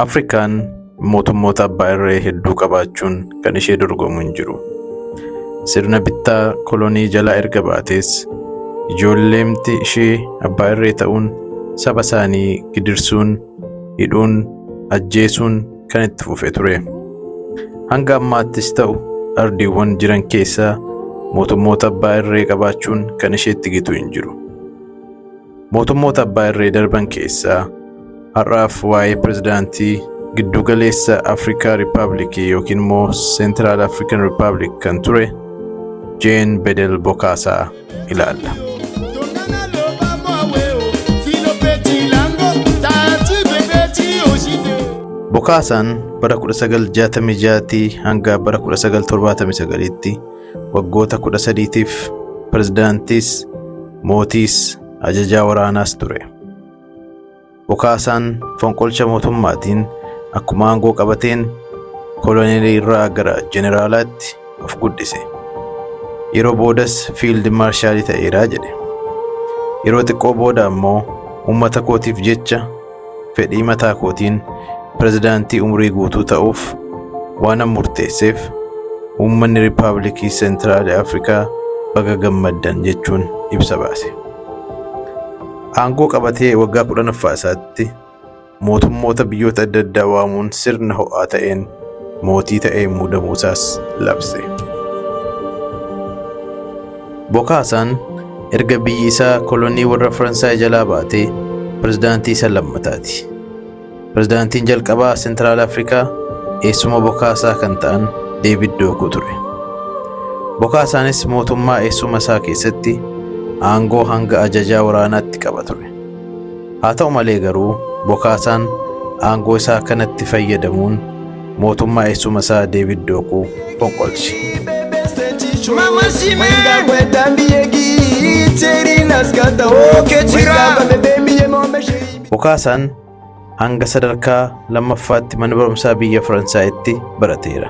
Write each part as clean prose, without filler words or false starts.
Afrikaan mootummoota abbaa irree hedduu qabaachuun kan ishee dorgomu hin jiru. Sirna bittaa kolonii jalaa erga baates ijoolleemti ishee abbaa irree ta'uun saba isaanii gidirsuun, hidhuun, ajjeesuun kan itti fufee ture. Hanga ammaattis ta'u ardiiwwan jiran keessaa mootummoota abbaa irree qabaachuun kan isheetti gitu hin jiru. Mootummoota abbaa irree darban keessaa har'aaf waa'ee pirezidaantii giddugaleessa Afrikaa Riippaabilikii yookiin immoo Seentiraal Afrikaan Riippaabilik kan ture Jeen Bedel Bokaasaa ilaalla. Bokaasaan bara 1966 hanga bara 1979tti waggoota 13tiif pirezidaantiis, mootiis, ajajaa waraanaas ture. Bokaasaan fonqolcha mootummaatiin akkuma aangoo qabateen koloneelii irraa gara jeneraalaatti of guddise. Yeroo boodas fiild maarshaalii ta'eeraa jedhe. Yeroo xiqqoo booda ammoo uummata kootiif jecha fedhii mataa kootiin pirezidaantii umrii guutuu ta'uuf waan murteesseef uummanni Riippaabilikii Seentiraal Afrikaa baga gammaddan jechuun ibsa baase. Aangoo qabatee waggaa 10ffaa isaatti mootummoota biyyoota adda addaa waamuun sirna ho'aa ta'een mootii ta'ee muudamuusaas labse. Bokaasaan erga biyyi isaa kolonii warra Faransaay jalaa baatee pirezidaantii isa lammataati. Pirezidaantiin jalqabaa Seentiraal Afrikaa eessuma Bokaasaa kan ta'an Deevid Dookuu ture. Bokaasaanis mootummaa eessuma isaa keessatti aangoo hanga ajajaa waraanaatti qaba ture. Haa ta'u malee garuu Bokaasaan aangoo isaa kanatti fayyadamuun mootummaa eessuma isaa Deevid Dookuu fonqolche. Bokaasaan hanga sadarkaa lammaffaatti mana barumsaa biyya Faransaayitti barateera.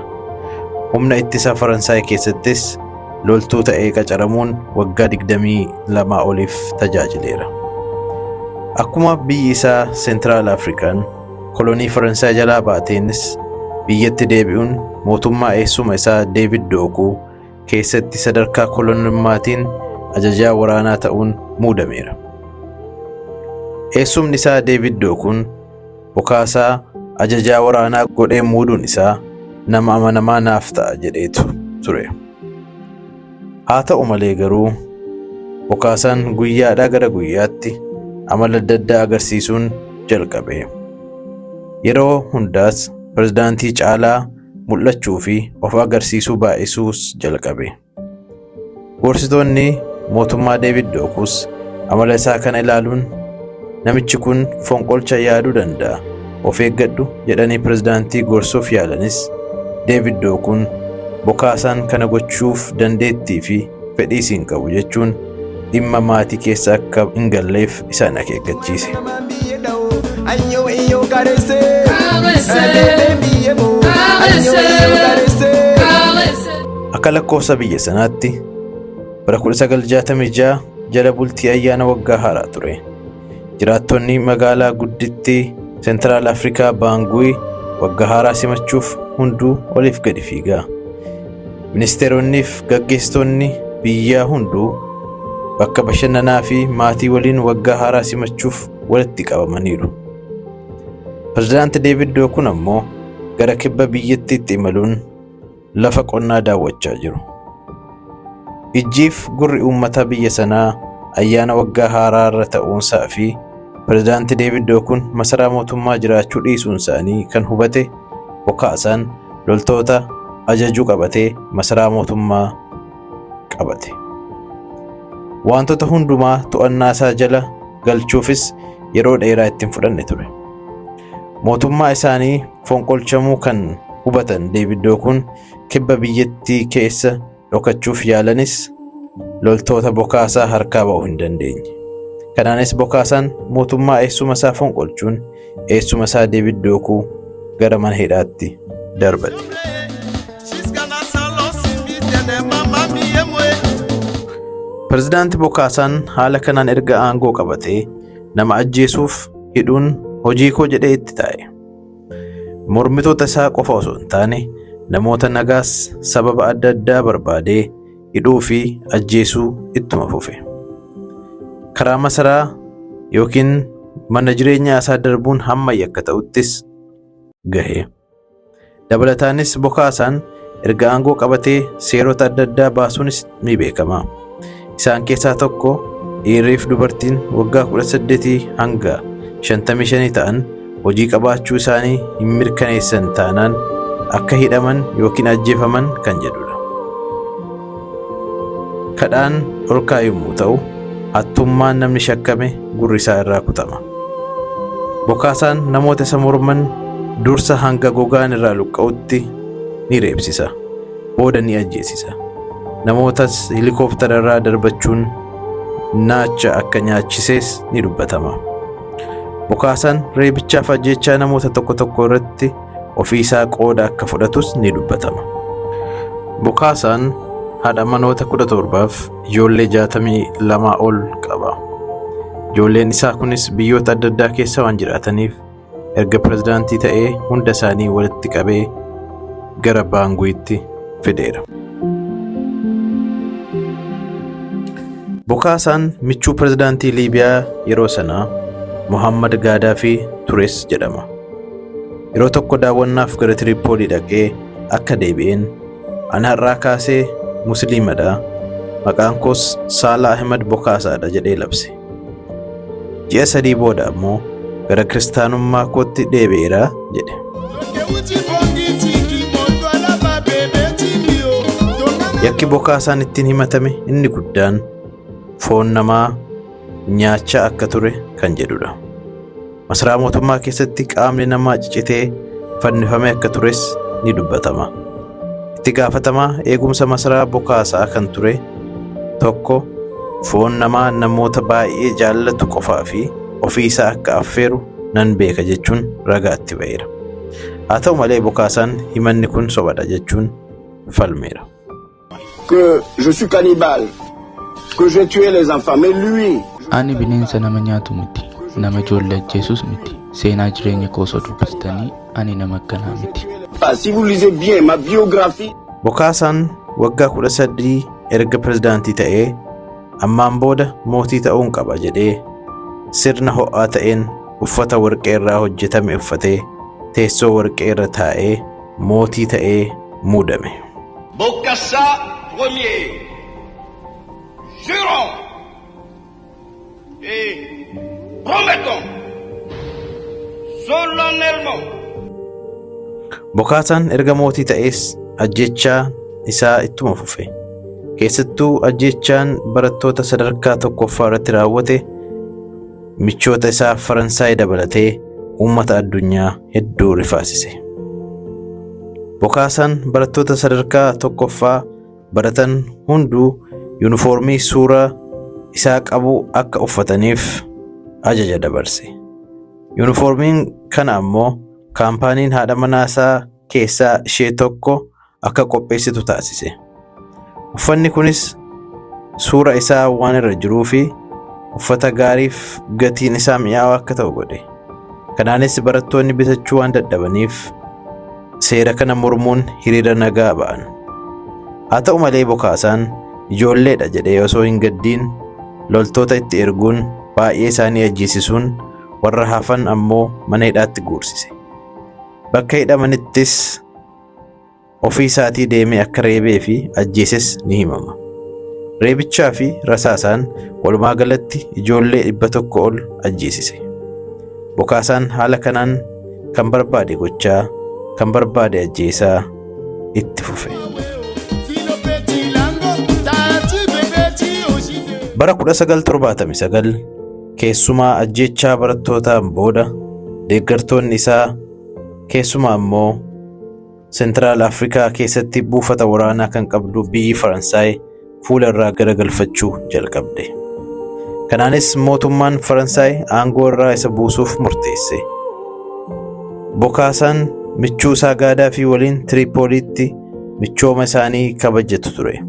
Humna ittisa Faransaay keessattis loltuu ta'ee qacaramuun waggaa 22 oliif tajaajileera. Akkuma biyyi isaa Seentiraal Afrikaan kolonii Faransaay jalaa baateenis biyyatti deebi'uun mootummaa eessuma isaa Deevid Dookuu keessatti sadarkaa kolonimmaatiin ajajaa waraanaa ta'uun muudameera. Eessumni isaa Deevid Dookuun Bokaasaa ajajaa waraanaa godhee muuduun isaa nama amanamaa naaf ta'a jedheetu ture. Haa ta'u malee garuu Bokaasaan guyyaadhaa gara guyyaatti amala adda addaa agarsiisuun jalqabe. Yeroo hundaas pirezidaantii caalaa mul'achuu fi of agarsiisuu baay'isuus jalqabe. Gorsitoonni mootummaa Deevid Dookuus amala isaa kana ilaaluun namichi kun fonqolcha yaaduu danda'a, of eeggadhu jedhanii pirezidaantii gorsuuf yaalanis Deevid Dookuun Bokaasaan kana gochuuf dandeettii fi fedhii siin qabu jechuun dhimma maatii keessa akka hin galleef isaan akeekkachiise. Akka lakkoofsa biyya sanaatti bara 1966 jala bultii ayyaana waggaa haaraa ture. Jiraattonni magaalaa guddittii Seentiraal Afrikaa Baanguuyi waggaa haaraa simachuuf hunduu oliif gadi fiigaa. Ministeeronni fi gaggeessitoonni biyyaa hunduu bakka bashannanaa fi maatii waliin waggaa haaraa simachuuf walitti qabamaniiru. Pirezidaantii Deevid Dookuun ammoo gara kibba biyyattiitti imaluun lafa qonnaa daawwachaa jiru. Ijjiif gurri uummata biyya sanaa ayyaana waggaa haaraa irra ta'uunsaa fi pirezidaantii Deevid Dookuun masaraa mootummaa jiraachuu dhiisuun isaanii kan hubate Bokaasaan loltoota ajajuu qabatee masaraa mootummaa qabate. Wantoota hundumaa to'annaa isaa jala galchuufis yeroo dheeraa ittiin fudhanne ture. Mootummaa isaanii fonqolchamuu kan hubatan Deevid Dookuun kibba biyyattii keessa dhokachuuf yaalanis loltoota Bokaasaa harkaa ba'uu hin dandeenye. Kanaanis Bokaasaan mootummaa eessuma isaa fonqolchuun eessuma isaa Deevid Dookuu gara mana hidhaatti darbate. Pirezidaantii Bokaasaan haala kanaan erga aangoo qabatee nama ajjeesuuf hidhuun hojii koo jedhee itti taa'e. Mormitoota isaa qofa osoo hin taane namoota nagaas sababa adda addaa barbaadee hidhuu fi ajjeesuu ittuma fufe. Karaa masaraa yookiin mana jireenyaa isaa darbuun hamma yakka ta'uttis gahe. Dabalataanis Bokaasaan erga aangoo qabatee seerota adda addaa baasuunis ni beekama. Isaan keessaa tokko dhiirriif dubartiin waggaa 18 hanga 55 ta'an hojii qabaachuu isaanii hin mirkaneessan taanaan akka hidhaman yookiin ajjeefaman kan jedhudha. Kadhaan olkaa yommuu ta'u, hattummaan namni shakkame gurri isaa irraa kutama. Bokaasaan namoota isa morman dursa hanga gogaan irraa luqqa'utti ni reebsisa, booda ni ajjeesisa. Namootas helikooftara irraa darbachuun naacha akka nyaachisees ni dubbatama. Bokaasaan reebichaaf ajjechaa namoota tokko tokko irratti ofii isaa qooda akka fudhatus ni dubbatama. Bokaasaan haadha manoota 17f ijoollee 62 ol qaba. Ijoolleen isaa kunis biyyoota adda addaa keessa waan jiraataniif erga pirezidaantii ta'ee hunda isaanii walitti qabee gara Baanguuyitti fideera. Bokaasaan michuu pirezidaantii Liibiyaa yeroo sanaa Muhammad Gaadaafii tures jedhama. Yeroo tokko daawwannaaf gara Tiripoolii dhaqee akka deebi'een ana har'aa kaasee musliimadha, maqaan koos Saala Ahmed Bokaasaadha jedhee labse. Ji'a 3 booda ammoo gara kiristaanummaa kootti deebi'eera jedhe. Yakki Bokaasaan ittiin himatame inni guddaan foon namaa nyaachaa akka ture kan jedhudha. Masaraa mootummaa keessatti qaamni namaa ciccitee fannifame akka tures ni dubbatama. Itti gaafatamaa eegumsa masaraa Bokaasaa kan ture tokko foon namaa namoota baay'ee jaallatu qofaa fi ofii isaa akka affeeru nan beeka jechuun ragaatti ba'eera. Haa ta'u malee Bokaasaan himanni kun sobadha jechuun falmeera. Que je suis cannibale, que j'ai tué les enfants, mais lui... Ani bineensa nama nyaatu miti, nama ijoollee ajjeesus miti. Seenaa jireenya koo osoo dubbistanii ani nama akkanaa miti. Si vous lisez bien ma biographie... Bokaasaan waggaa 13 erga pirezidaantii ta'ee ammaan booda mootii ta'uun qaba jedhee sirna ho'aa ta'een uffata warqee irraa hojjetame uffatee teessoo warqee irra taa'ee mootii ta'ee muudame. Bokassa premier, jurons et promettons solennellement. Bokaasaan erga mootii ta'ees ajjechaa isaa ittuma fufe. Keessattuu ajjechaan barattoota sadarkaa tokkoffaa irratti raawwate michoota isaa Faransaay dabalatee uummata addunyaa hedduu rifaasise. Bokaasaan barattoota sadarkaa tokkoffaa baratan hunduu yuunifoormii suuraa isaa qabu akka uffataniif ajaja dabarse. Yuunifoormiin kana ammoo kaampaaniin haadha manaa isaa keessaa ishee tokko akka qopheessitu taasise. Uffanni kunis suura isaa waan irra jiruu fi uffata gaariif gatiin isaa mi'aawaa akka ta'u godhe. Kanaanis barattoonni bitachuu waan dadhabaniif seera kana mormuun hiriira nagaa ba'an. Haa ta'u malee Bokaasaan ijoolleedha jedhee osoo hin gaddiin loltoota itti erguun baay'ee isaanii ajjeesisuun warra hafan ammoo mana hidhaatti guursise. Bakka hidhamanittis ofii isaatii deemee akka reebee fi ajjeeses ni himama. Reebichaa fi rasaasaan walumaa galatti ijoollee 100 ol ajjeesise. Bokaasaan haala kanaan kan barbaade gochaa, kan barbaade ajjeesaa itti fufe. Bara 1979 keessumaa ajjechaa barattootaan booda deeggartoonni isaa keessumaa ammoo Sentiraal Afrikaa keessatti buufata waraanaa kan qabdu biyyi Faransaay fuula irraa garagalfachuu jalqabde. Kanaanis mootummaan Faransaay aangoo irraa isa buusuuf murteesse. Bokaasaan michuu isaa Gaadaafii waliin Tiripooliitti michooma isaanii kabajatu ture.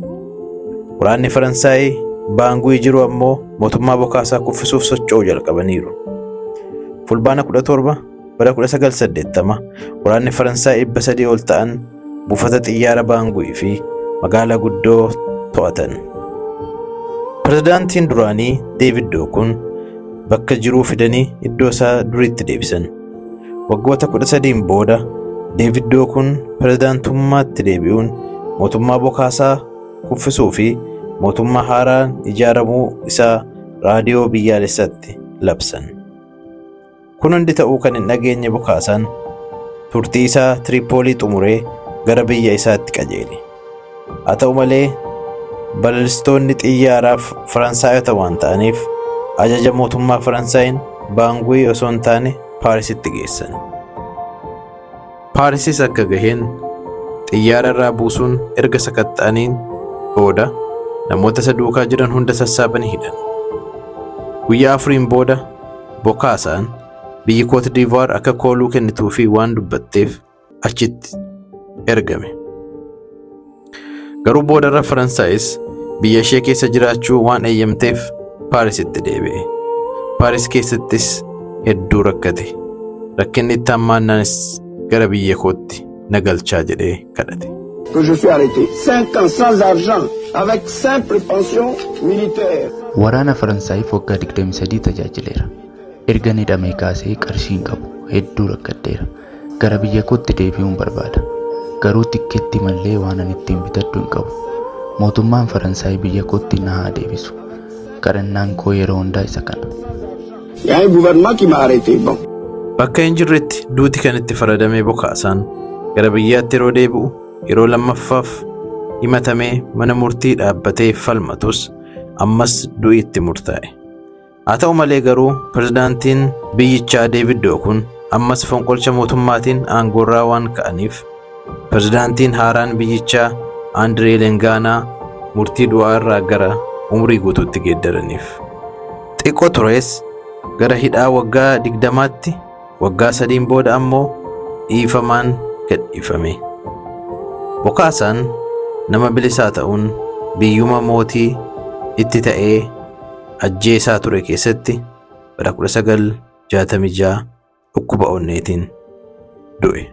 Waraanni Faransaay Baanguuyi jiru ammoo mootummaa Bokaasaa kuffisuuf socho'uu jalqabaniiru. Fulbaana 17 bara 1980 waraanni Faransaay 300 ol ta'an buufata xiyyaara Baangui fi magaalaa guddoo to'atan. Pirezidaantiin duraanii David Dookun bakka jiruu fidanii iddoo isaa duriitti deebisan. Waggoota 13 booda David Dookun pirezidaantummaatti deebi'uun mootummaa Bokaasaa kuffisuu fi mootummaa haaraan ijaaramuu isaa raadiyoo biyyaalessaatti labsan. Kun hundi ta'uu kan hin dhageenye Bokaasaan turtii isaa Tiripoolii xumuree gara biyya isaatti qajeele. Haa ta'u malee balalistoonni xiyyaaraa Faransaayota waan ta'aniif ajaja mootummaa Faransaayeen Baangui osoo hin taane Paarisitti geessan. Paarisis akka gaheen xiyyaara irraa buusuun erga sakatta'aniin booda namoota isa duukaa jiran hunda sassaabanii hidhan. Guyyaa 4 booda Bokaasaan biyyi Cote d'Ivoire akka kooluu kennituufi waan dubbatteef achitti ergame. Garuu boodarra Faransaayis biyya ishee keessa jiraachuu waan eeyyamteef Paarisitti deebi'e. Paaris keessattis hedduu rakkate. Rakkinni itti hammaannaanis gara biyya kootti na galchaa jedhee kadhate. Que je suis arrêté 5 ans sans argent avec simple pension militaire. Waraana Faransaayif waggaa 23 tajaajileera. Erga hidhamee kaasee qarshii hin qabu, hedduu rakkadheera. Gara biyya kootti deebi'uun barbaada. Garuu tikkeetti malee waan ani ittiin bitadhu hin qabu. Mootummaan Faransaay biyya kootti na haa deebisu. Kadhannaan koo yeroo hundaa isa kana. Il y a un gouvernement qui m'a arrêté. Bon. Bakka hin jirretti duuti kan itti faradamee Bokaasaan gara biyyaatti yeroo deebi'u yeroo lammaffaaf himatamee mana murtii dhaabbatee falmatus ammas du'i itti murtaa'e. Haa ta'u malee garuu pirezidaantiin biyyichaa David Dookun ammas fonqolcha mootummaatiin aangoorraa waan ka'aniif pirezidaantiin haaraan biyyichaa Andree Lengaanaa murtii du'aa irraa gara umrii guutuutti geeddaraniif. Xiqqoo tures gara hidhaa waggaa 20tti waggaa 3 booda ammoo dhiifamaan gadhiifame. Bokaasaan nama bilisaa ta'uun biyyuma mootii itti ta'ee ajjeesaa ture keessatti bara 1966 dhukkuba onneetiin du'e.